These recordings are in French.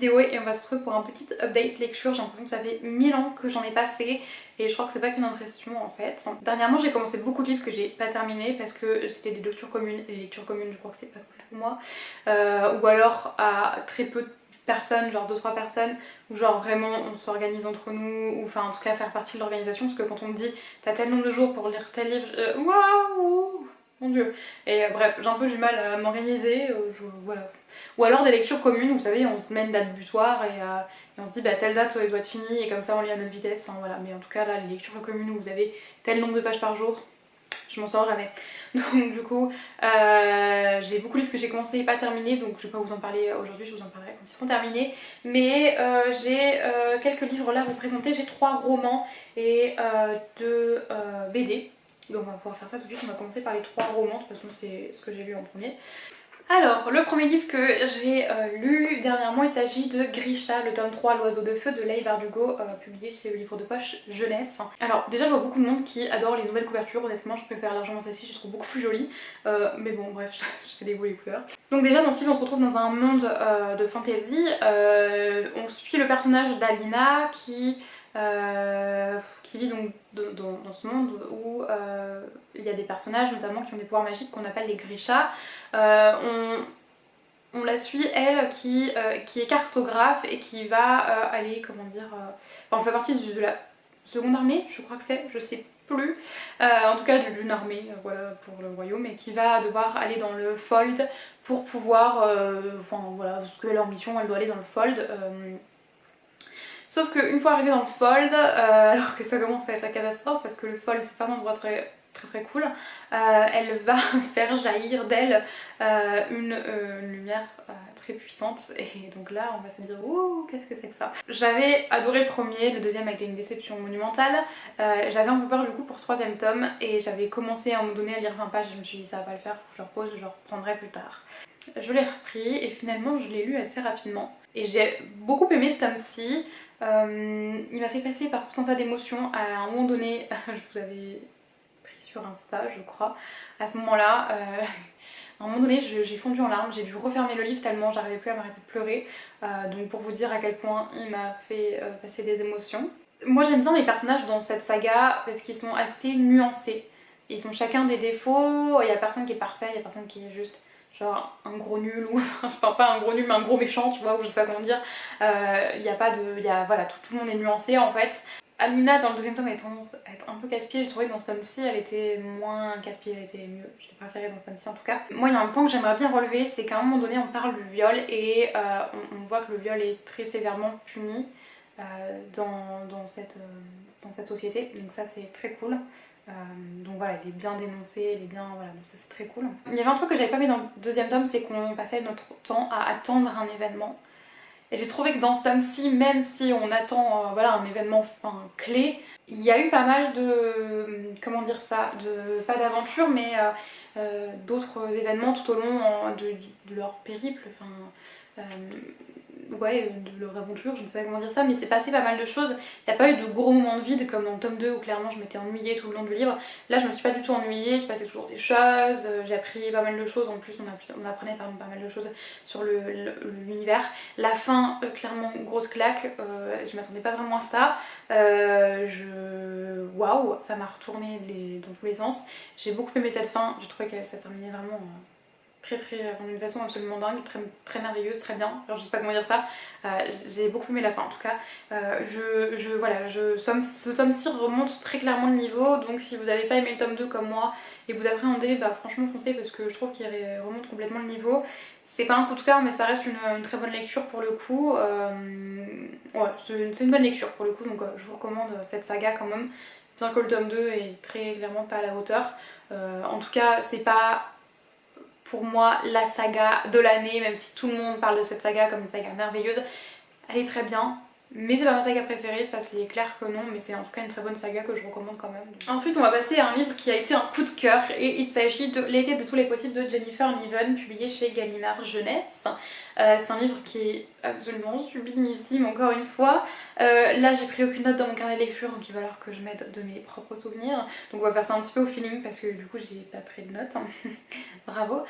vidéo et on va se retrouver pour un petit update lecture. J'ai l'impression que ça fait 1000 ans que j'en ai pas fait et je crois que c'est pas qu'une impression en fait. Dernièrement j'ai commencé beaucoup de livres que j'ai pas terminés parce que c'était des lectures communes et les lectures communes je crois que c'est pas trop fait pour moi, ou alors à très peu de personnes, genre 2-3 personnes, où genre vraiment on s'organise entre nous, ou enfin en tout cas faire partie de l'organisation, parce que quand on me dit t'as tel nombre de jours pour lire tel livre, waouh mon dieu. Et bref, j'ai un peu du mal à m'organiser, voilà. Ou alors des lectures communes, vous savez, on se met une date butoir et on se dit bah telle date doit être finie et comme ça on lit à notre vitesse, enfin voilà. Mais en tout cas là, les lectures communes où vous avez tel nombre de pages par jour, je m'en sors jamais. Donc du coup, j'ai beaucoup de livres que j'ai commencé et pas terminés, donc je vais pas vous en parler aujourd'hui, je vous en parlerai quand ils seront terminés. Mais j'ai quelques livres là à vous présenter, j'ai 3 romans et 2 BD. Donc on va pouvoir faire ça tout de suite, on va commencer par les 3 romans, de toute façon c'est ce que j'ai lu en premier. Alors, le premier livre que j'ai lu dernièrement, il s'agit de Grisha, le tome 3, L'oiseau de feu de Leigh Bardugo, publié chez le livre de poche Jeunesse. Alors, déjà, je vois beaucoup de monde qui adore les nouvelles couvertures, honnêtement, je préfère largement celle-ci, je la trouve beaucoup plus jolie. Mais bon, bref, je sais les goûts et les couleurs. Donc, déjà, dans ce livre, on se retrouve dans un monde de fantasy. On suit le personnage d'Alina qui vit donc dans ce monde où il y a des personnages notamment qui ont des pouvoirs magiques qu'on appelle les Grisha. On la suit, elle, qui est cartographe et qui va aller, comment dire, enfin, on fait partie de la seconde armée, je crois que c'est, je sais plus, en tout cas d'une armée, voilà, pour le royaume, et qui va devoir aller dans le Fold pour pouvoir, enfin voilà, parce que leur mission, elle doit aller dans le Fold. Sauf qu'une fois arrivée dans le Fold, alors que ça commence à être la catastrophe parce que le Fold c'est pas un endroit très cool, elle va faire jaillir d'elle une lumière très puissante et donc là on va se dire ouh qu'est-ce que c'est que ça. J'avais adoré le premier, le deuxième a été une déception monumentale, j'avais un peu peur du coup pour ce troisième tome et j'avais commencé à un moment donné à lire 20 pages et je me suis dit ça va pas le faire, faut que je repose, je le reprendrai plus tard. Je l'ai repris et finalement je l'ai lu assez rapidement et j'ai beaucoup aimé ce tome-ci. Il m'a fait passer par tout un tas d'émotions. À un moment donné, je vous avais pris sur Insta, je crois. À ce moment-là, à un moment donné, j'ai fondu en larmes. J'ai dû refermer le livre tellement j'arrivais plus à m'arrêter de pleurer. Donc pour vous dire à quel point il m'a fait passer des émotions. Moi j'aime bien les personnages dans cette saga parce qu'ils sont assez nuancés. Ils ont chacun des défauts. Il y a personne qui est parfait, il y a personne qui est juste genre un gros nul ou enfin pas un gros nul mais un gros méchant, tu vois, ou je sais pas comment dire. Il y a pas de, voilà, tout le monde est nuancé en fait. Alina dans le deuxième tome avait tendance à être un peu casse-pied, j'ai trouvé que dans ce tome-ci elle était moins casse-pied, elle était mieux, je l'ai préférée dans ce tome-ci en tout cas. Moi il y a un point que j'aimerais bien relever, c'est qu'à un moment donné on parle du viol et on voit que le viol est très sévèrement puni dans cette société, donc ça c'est très cool. Donc voilà, il est bien dénoncé, il est bien, voilà, donc ça c'est très cool. Il y avait un truc que j'avais pas aimé dans le deuxième tome, c'est qu'on passait notre temps à attendre un événement. Et j'ai trouvé que dans ce tome-ci, même si on attend voilà, un événement clé, il y a eu pas mal de, comment dire ça, pas d'aventure, mais d'autres événements tout au long de leur périple. Ouais, de leur aventure, je ne sais pas comment dire ça, mais c'est passé pas mal de choses. Il n'y a pas eu de gros moments de vide comme dans le tome 2 où clairement je m'étais ennuyée tout le long du livre. Là je me suis pas du tout ennuyée, il se passait toujours des choses, j'ai appris pas mal de choses, en plus on apprenait pas mal de choses sur l'univers. La fin, clairement grosse claque, je m'attendais pas vraiment à ça. Waouh, ça m'a retourné dans tous les sens. J'ai beaucoup aimé cette fin, j'ai trouvé que ça se terminait vraiment d'une façon absolument dingue, très merveilleuse, très bien, alors je sais pas comment dire ça. J'ai beaucoup aimé la fin en tout cas. Ce tome-ci remonte très clairement le niveau, donc si vous n'avez pas aimé le tome 2 comme moi et que vous appréhendez, bah franchement foncez parce que je trouve qu'il remonte complètement le niveau. C'est pas un coup de cœur mais ça reste une très bonne lecture pour le coup. Ouais, c'est une bonne lecture pour le coup, donc je vous recommande cette saga quand même, bien que le tome 2 est très clairement pas à la hauteur. En tout cas c'est pas pour moi la saga de l'année, même si tout le monde parle de cette saga comme une saga merveilleuse. Elle est très bien, Mais c'est pas ma saga préférée, ça c'est clair que non, mais c'est en tout cas une très bonne saga que je recommande quand même. Ensuite on va passer à un livre qui a été un coup de cœur et il s'agit de L'été de tous les possibles de Jennifer Niven, publié chez Gallimard Jeunesse. C'est un livre qui est absolument sublimissime encore une fois. Là j'ai pris aucune note dans mon carnet de lecture donc il va falloir que je m'aide de mes propres souvenirs. Donc on va faire ça un petit peu au feeling parce que du coup j'ai pas pris de notes. Bravo.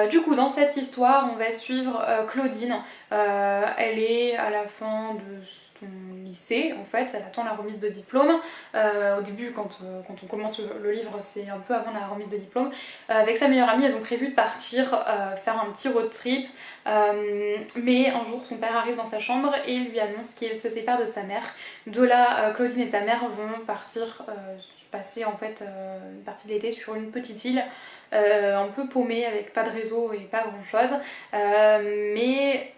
Du coup dans cette histoire on va suivre Claudine. Elle est à la fin de son lycée en fait, elle attend la remise de diplôme. Au début quand on commence le livre c'est un peu avant la remise de diplôme. Avec sa meilleure amie elles ont prévu de partir faire un petit road trip. Mais un jour son père arrive dans sa chambre et lui annonce qu'il se sépare de sa mère. De là Claudine et sa mère vont partir passer en fait une partie de l'été sur une petite île un peu paumée avec pas de réseau et pas grand chose. Mais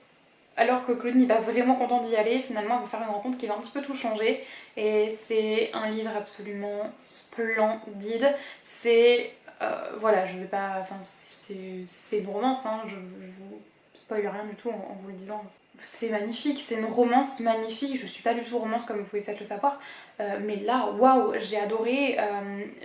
alors que Claudine n'est pas vraiment contente d'y aller, finalement elle va faire une rencontre qui va un petit peu tout changer. Et c'est un livre absolument splendide. C'est voilà, je vais pas. Enfin, c'est une romance, hein, je vous spoil rien du tout en vous le disant. C'est magnifique, c'est une romance magnifique. Je suis pas du tout romance comme vous pouvez peut-être le savoir, mais là, waouh, j'ai adoré.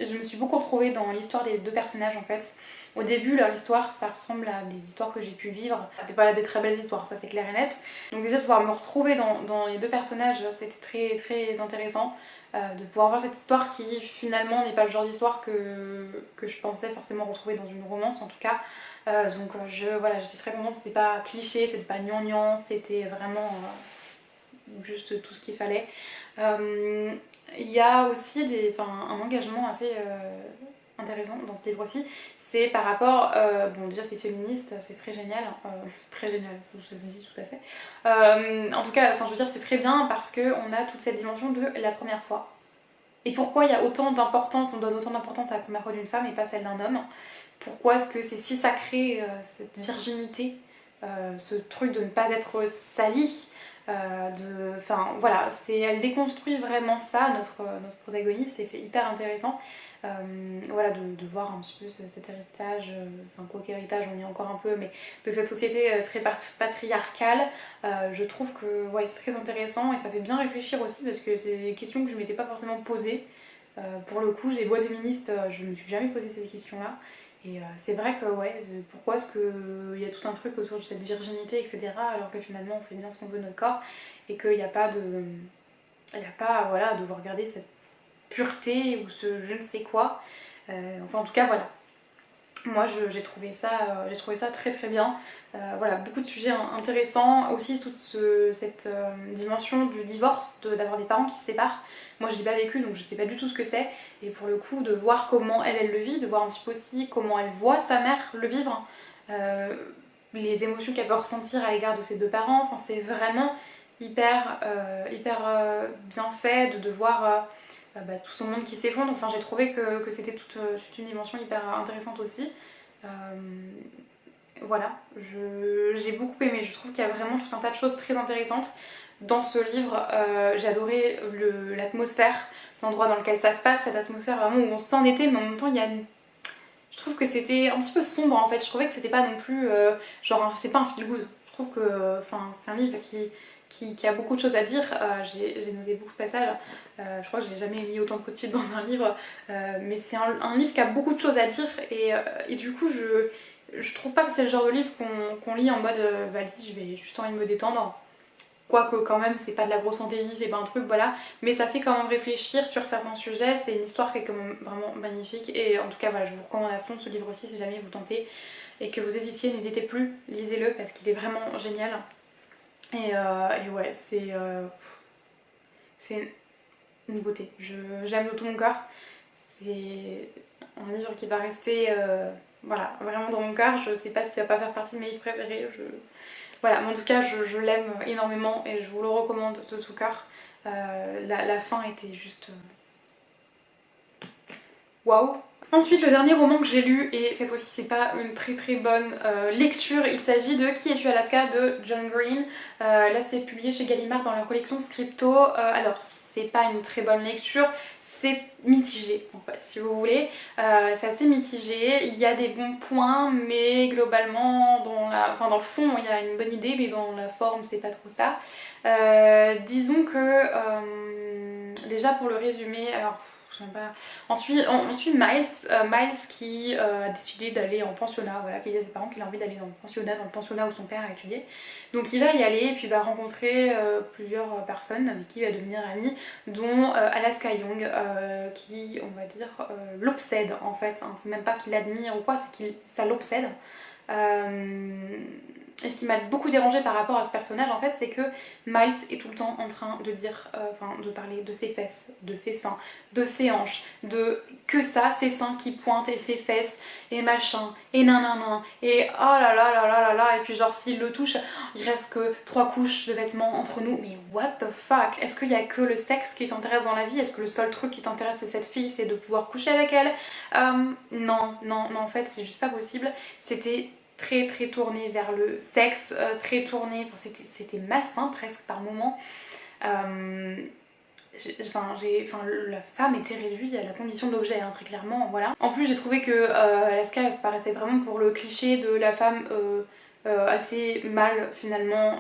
Je me suis beaucoup retrouvée dans l'histoire des deux personnages en fait. Au début, leur histoire, ça ressemble à des histoires que j'ai pu vivre. C'était pas des très belles histoires, ça c'est clair et net. Donc déjà de pouvoir me retrouver dans les deux personnages, c'était très très intéressant. De pouvoir voir cette histoire qui finalement n'est pas le genre d'histoire que je pensais forcément retrouver dans une romance en tout cas. Donc voilà, je suis très contente, c'était pas cliché, c'était pas gnangnan, c'était vraiment juste tout ce qu'il fallait. Il y a aussi un engagement assez intéressant dans ce livre aussi, c'est par rapport, bon déjà c'est féministe, c'est très génial, c'est très génial, ça se dit tout à fait. En tout cas, je veux dire c'est très bien parce qu'on a toute cette dimension de la première fois. Et pourquoi il y a autant d'importance, on donne autant d'importance à la première fois d'une femme et pas celle d'un homme. Pourquoi est-ce que c'est si sacré, cette virginité, ce truc de ne pas être salie, enfin voilà, elle déconstruit vraiment ça, notre protagoniste, et c'est hyper intéressant. Voilà, de voir un petit peu cet héritage, enfin quoi qu'héritage on y est encore un peu, mais de cette société très patriarcale. Je trouve que ouais, c'est très intéressant et ça fait bien réfléchir aussi parce que c'est des questions que je m'étais pas forcément posées. Pour le coup, j'ai beau être féministe, je me suis jamais posé ces questions-là. Et c'est vrai que ouais, pourquoi est-ce qu'il y a tout un truc autour de cette virginité, etc. alors que finalement on fait bien ce qu'on veut de notre corps et qu'il n'y a pas de. Il n'y a pas voilà, à devoir regarder cette pureté ou ce je ne sais quoi. Enfin en tout cas voilà. Moi j'ai trouvé ça très très bien. Voilà, beaucoup de sujets intéressants. Aussi toute cette dimension du divorce, d'avoir des parents qui se séparent. Moi je l'ai pas vécu donc je sais pas du tout ce que c'est. Et pour le coup de voir comment elle le vit, de voir un petit peu aussi comment elle voit sa mère le vivre. Les émotions qu'elle peut ressentir à l'égard de ses deux parents. Enfin c'est vraiment hyper bien fait de voir tout son monde qui s'effondre. Enfin, j'ai trouvé que c'était toute une dimension hyper intéressante aussi. Voilà, j'ai beaucoup aimé. Je trouve qu'il y a vraiment tout un tas de choses très intéressantes dans ce livre. J'ai adoré l'atmosphère, l'endroit dans lequel ça se passe, cette atmosphère vraiment où on se sent en été, mais en même temps, il y a une... Je trouve que c'était un petit peu sombre en fait. Je trouvais que c'était pas non plus c'est pas un feel good. Je trouve que c'est un livre qui a beaucoup de choses à dire. J'ai noté beaucoup de passages. Je crois que j'ai jamais mis autant de post-it dans un livre. Mais c'est un livre qui a beaucoup de choses à dire. Et du coup, je trouve pas que c'est le genre de livre qu'on lit en mode valise, je vais juste envie de me détendre. Quoique quand même c'est pas de la grosse fantaisie, c'est pas un truc voilà, mais ça fait quand même réfléchir sur certains sujets, c'est une histoire qui est quand même vraiment magnifique et en tout cas voilà, je vous recommande à fond ce livre aussi si jamais vous tentez et que vous hésitiez, n'hésitez plus, lisez-le parce qu'il est vraiment génial. Et ouais, c'est une beauté, j'aime de tout mon cœur, c'est un livre qui va rester voilà, vraiment dans mon cœur, je sais pas s'il va pas faire partie de mes livres préférés, voilà, mais en tout cas, je l'aime énormément et je vous le recommande de tout cœur. La fin était juste... waouh! Ensuite, le dernier roman que j'ai lu, et cette fois-ci c'est pas une très très bonne lecture, il s'agit de Qui es-tu Alaska de John Green. Là c'est publié chez Gallimard dans leur collection Scripto. Alors c'est pas une très bonne lecture, c'est mitigé en fait, si vous voulez. C'est assez mitigé, il y a des bons points, mais globalement, dans le fond, il y a une bonne idée, mais dans la forme, c'est pas trop ça. Disons que, déjà pour le résumé, alors je sais pas. On suit Miles, Miles qui a décidé d'aller en pensionnat, voilà, qui dit à ses parents qu'il a envie d'aller dans le pensionnat où son père a étudié. Donc il va y aller et puis il va rencontrer plusieurs personnes avec qui il va devenir ami, dont Alaska Young, qui, on va dire, l'obsède en fait. Hein. C'est même pas qu'il l'admire ou quoi, c'est que ça l'obsède. Et ce qui m'a beaucoup dérangé par rapport à ce personnage en fait, c'est que Miles est tout le temps en train de dire, de parler de ses fesses, de ses seins, de ses hanches, de que ça, ses seins qui pointent et ses fesses et machin, et nanana, et oh là là là là là là, et puis genre s'il le touche, il reste que 3 couches de vêtements entre nous, mais what the fuck? Est-ce qu'il y a que le sexe qui t'intéresse dans la vie? Est-ce que le seul truc qui t'intéresse c'est cette fille, c'est de pouvoir coucher avec elle? Non, en fait c'est juste pas possible, c'était très tourné vers le sexe, très tourné, c'était malsain presque par moments. La femme était réduite à la condition d'objet, hein, très clairement, voilà. En plus j'ai trouvé que Alaska paraissait vraiment pour le cliché de la femme assez mal finalement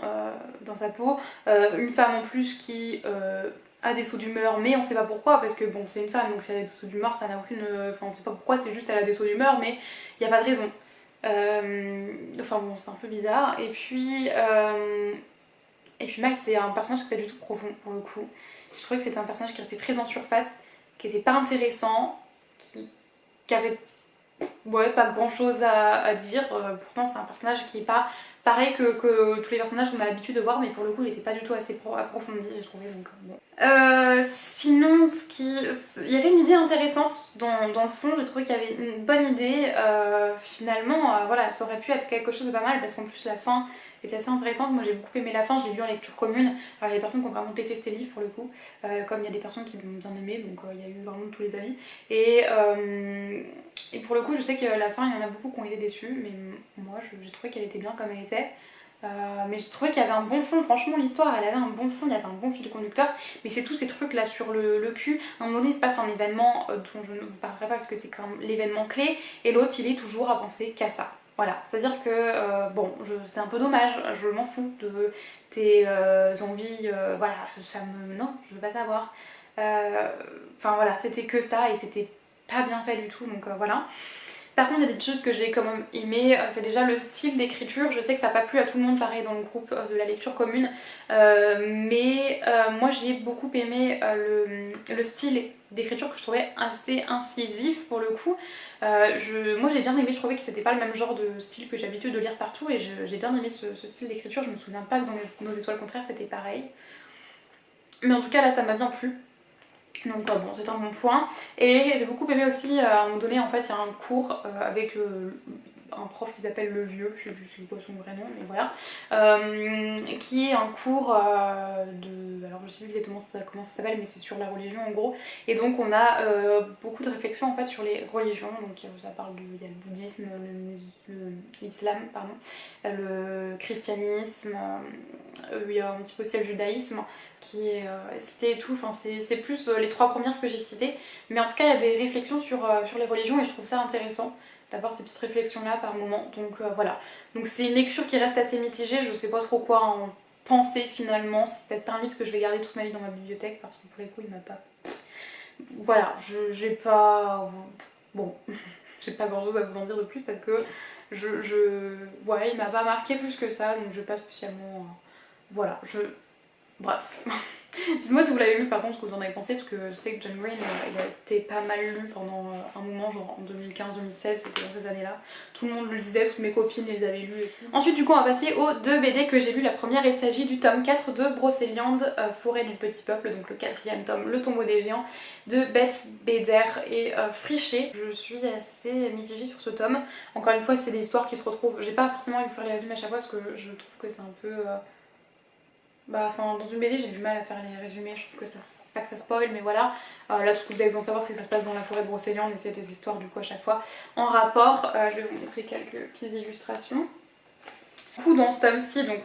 dans sa peau, une femme en plus qui a des sauts d'humeur, mais on sait pas pourquoi, parce que bon c'est une femme donc si elle a des sauts d'humeur ça n'a aucune... Enfin on sait pas pourquoi, c'est juste elle a des sauts d'humeur mais il n'y a pas de raison. Enfin bon c'est un peu bizarre et puis Max c'est un personnage qui n'est pas du tout profond pour le coup. Je trouvais que c'était un personnage qui restait très en surface, qui n'était pas intéressant, qui avait pas grand chose à dire. Pourtant c'est un personnage qui est pas pareil que tous les personnages qu'on a l'habitude de voir, mais pour le coup il n'était pas du tout assez approfondi j'ai trouvé, donc bon. Sinon il y avait une idée intéressante dans le fond, j'ai trouvé qu'il y avait une bonne idée. Finalement voilà, ça aurait pu être quelque chose de pas mal parce qu'en plus la fin était assez intéressante. Moi j'ai beaucoup aimé la fin, je l'ai lu en lecture commune. Alors il y a des personnes qui ont vraiment détesté le livre pour le coup, comme il y a des personnes qui l'ont bien aimé, donc il y a eu vraiment tous les avis. Et pour le coup je sais qu'à la fin il y en a beaucoup qui ont été déçus, mais moi j'ai trouvé qu'elle était bien comme elle était. Mais j'ai trouvé qu'il y avait un bon fond, franchement l'histoire elle avait un bon fond, il y avait un bon fil conducteur, mais c'est tous ces trucs là sur le cul. À un moment donné il se passe un événement dont je ne vous parlerai pas parce que c'est quand même l'événement clé, et l'autre il est toujours à penser qu'à ça. Voilà, c'est-à-dire que bon, c'est un peu dommage, je m'en fous de tes envies, voilà, non, je veux pas savoir. Enfin voilà, c'était que ça et c'était pas bien fait du tout, donc voilà. Par contre, il y a des choses que j'ai quand même aimé, c'est déjà le style d'écriture. Je sais que ça n'a pas plu à tout le monde, pareil dans le groupe de la lecture commune, mais moi j'ai beaucoup aimé le style d'écriture que je trouvais assez incisif pour le coup. Moi j'ai bien aimé, je trouvais que c'était pas le même genre de style que j'ai l'habitude de lire partout, et j'ai bien aimé ce style d'écriture. Je me souviens pas que dans Nos étoiles contraires c'était pareil. Mais en tout cas là ça m'a bien plu. Donc bon, c'est un bon point. Et j'ai beaucoup aimé aussi, à un moment donné, en fait, il y a un cours avec un prof qui s'appelle Le Vieux, je sais plus c'est quoi son vrai nom, mais voilà, qui est un cours alors je sais plus exactement comment ça s'appelle, mais c'est sur la religion en gros. Et donc on a beaucoup de réflexions en fait sur les religions, donc ça parle il y a le bouddhisme, l'islam, pardon, le christianisme, il y a un petit peu aussi le judaïsme qui est cité et tout, enfin c'est plus les 3 premières que j'ai citées, mais en tout cas il y a des réflexions sur les religions et je trouve ça intéressant d'avoir ces petites réflexions là par moment, donc voilà. Donc c'est une lecture qui reste assez mitigée, je sais pas trop quoi en penser finalement, c'est peut-être pas un livre que je vais garder toute ma vie dans ma bibliothèque parce que pour les coups il m'a pas... Voilà, j'ai pas... Bon, j'ai pas grand chose à vous en dire de plus parce que ouais, il m'a pas marqué plus que ça, donc je vais pas spécialement... Voilà, bref. Dites-moi si vous l'avez lu par contre ce que vous en avez pensé, parce que je sais que John Green il a été pas mal lu pendant un moment, genre en 2015-2016, c'était dans ces années-là. Tout le monde le disait, toutes mes copines les avaient lus et tout. Ensuite du coup on va passer aux 2 BD que j'ai lu. La première il s'agit du tome 4 de Brocéliande, Forêt du Petit Peuple, donc le 4e tome, Le Tombeau des Géants, de Beth Bader et Friché. Je suis assez mitigée sur ce tome. Encore une fois c'est des histoires qui se retrouvent, j'ai pas forcément envie de vous faire les résumés à chaque fois parce que je trouve que c'est un peu... dans une BD j'ai du mal à faire les résumés, je trouve que ça, c'est pas que ça spoil, mais voilà. Là tout ce que vous avez besoin de savoir c'est que ça se passe dans la forêt de Brocéliande et c'est des histoires du coup à chaque fois en rapport. Je vais vous montrer quelques petites illustrations. Du coup dans ce tome-ci, donc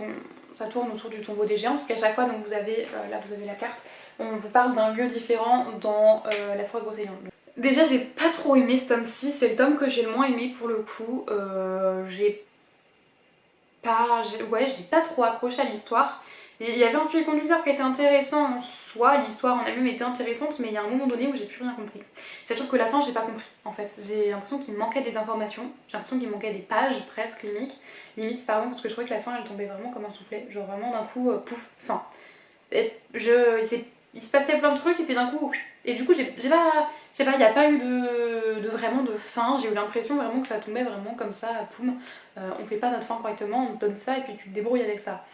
ça tourne autour du tombeau des géants, parce qu'à chaque fois donc vous avez, là vous avez la carte, on vous parle d'un lieu différent dans la forêt de Brocéliande. Déjà j'ai pas trop aimé ce tome-ci, c'est le tome que j'ai le moins aimé pour le coup. J'ai pas trop accroché à l'histoire. Il y avait un fil conducteur qui était intéressant en soi, l'histoire en elle-même était intéressante, mais il y a un moment donné où j'ai plus rien compris. C'est sûr que la fin j'ai pas compris en fait. J'ai l'impression qu'il me manquait des informations, j'ai l'impression qu'il me manquait des pages presque limite pardon, parce que je trouvais que la fin elle tombait vraiment comme un soufflet. Genre vraiment d'un coup, pouf, fin. Il se passait plein de trucs et puis d'un coup, et du coup j'ai pas, je sais pas, il n'y a pas eu vraiment de fin, j'ai eu l'impression vraiment que ça tombait vraiment comme ça, poum, on fait pas notre fin correctement, on te donne ça et puis tu te débrouilles avec ça.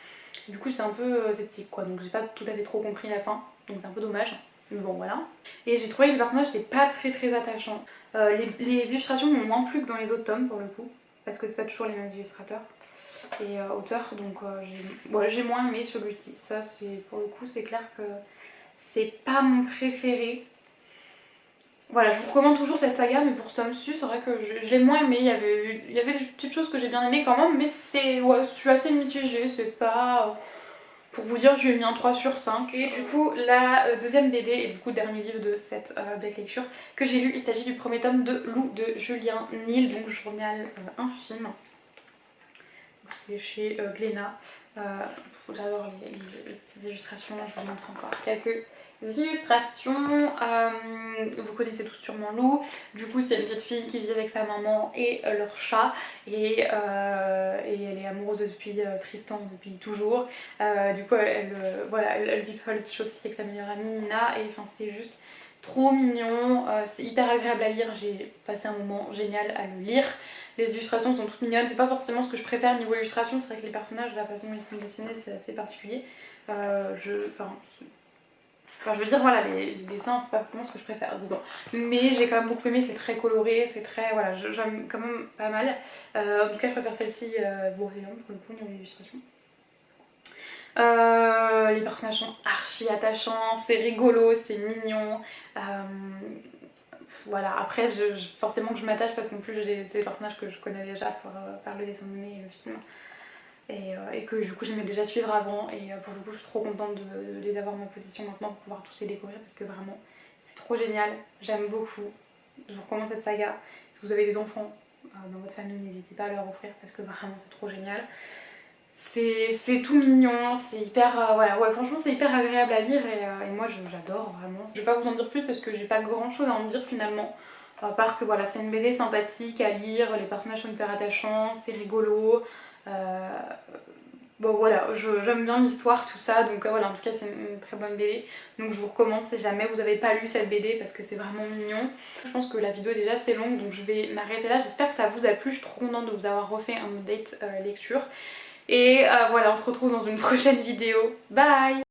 Du coup j'étais un peu sceptique quoi, donc j'ai pas tout à fait trop compris la fin, donc c'est un peu dommage. Mais bon voilà. Et j'ai trouvé que les personnages n'étaient pas très attachants. Les illustrations m'ont moins plu que dans les autres tomes pour le coup, parce que c'est pas toujours les mêmes illustrateurs et auteurs, donc j'ai moins aimé celui-ci. Ça c'est pour le coup c'est clair que c'est pas mon préféré. Voilà, je vous recommande toujours cette saga, mais pour ce tome-ci, c'est vrai que je l'ai moins aimé. Il y avait des petites choses que j'ai bien aimées quand même, mais je suis assez mitigée, c'est pas... Pour vous dire, je lui ai mis un 3 sur 5. Et du coup, la deuxième BD, et du coup, dernier livre de cette belle lecture que j'ai lu, il s'agit du premier tome de Lou de Julien Nil, donc journal infime. C'est chez Glénat. J'adore les petites illustrations, je vous montre encore quelques illustrations. Vous connaissez tous sûrement Lou. Du coup c'est une petite fille qui vit avec sa maman et leur chat et elle est amoureuse depuis Tristan depuis toujours. Du coup elle vit pas le petit chose aussi avec sa meilleure amie Nina et enfin c'est juste trop mignon, c'est hyper agréable à lire, j'ai passé un moment génial à le lire. Les illustrations sont toutes mignonnes, c'est pas forcément ce que je préfère niveau illustration, c'est vrai que les personnages, la façon dont ils sont dessinés, c'est assez particulier. Je veux dire, voilà, les dessins, c'est pas forcément ce que je préfère, disons. Mais j'ai quand même beaucoup aimé, c'est très coloré, c'est très. Voilà, j'aime quand même pas mal. En tout cas, je préfère celle-ci, Bourvillon, pour le coup, dans l'illustration. Les personnages sont archi attachants, c'est rigolo, c'est mignon. Voilà, après, forcément que je m'attache parce qu'en plus, c'est des personnages que je connais déjà par le dessin animé et le film. Et que du coup j'aimais déjà suivre avant et pour le coup je suis trop contente de les avoir en ma possession maintenant pour pouvoir tous les découvrir parce que vraiment c'est trop génial, j'aime beaucoup, je vous recommande cette saga. Si vous avez des enfants dans votre famille, n'hésitez pas à leur offrir parce que vraiment c'est trop génial. C'est tout mignon, c'est hyper, ouais, franchement c'est hyper agréable à lire et moi j'adore vraiment. Je vais pas vous en dire plus parce que j'ai pas grand chose à en dire finalement. À part que voilà, c'est une BD sympathique à lire, les personnages sont hyper attachants, c'est rigolo. Bon voilà, j'aime bien l'histoire, tout ça, donc voilà, en tout cas c'est une très bonne BD. Donc je vous recommande si jamais vous n'avez pas lu cette BD parce que c'est vraiment mignon. Je pense que la vidéo est déjà assez longue, donc je vais m'arrêter là. J'espère que ça vous a plu, je suis trop contente de vous avoir refait un update lecture. Et voilà, on se retrouve dans une prochaine vidéo. Bye!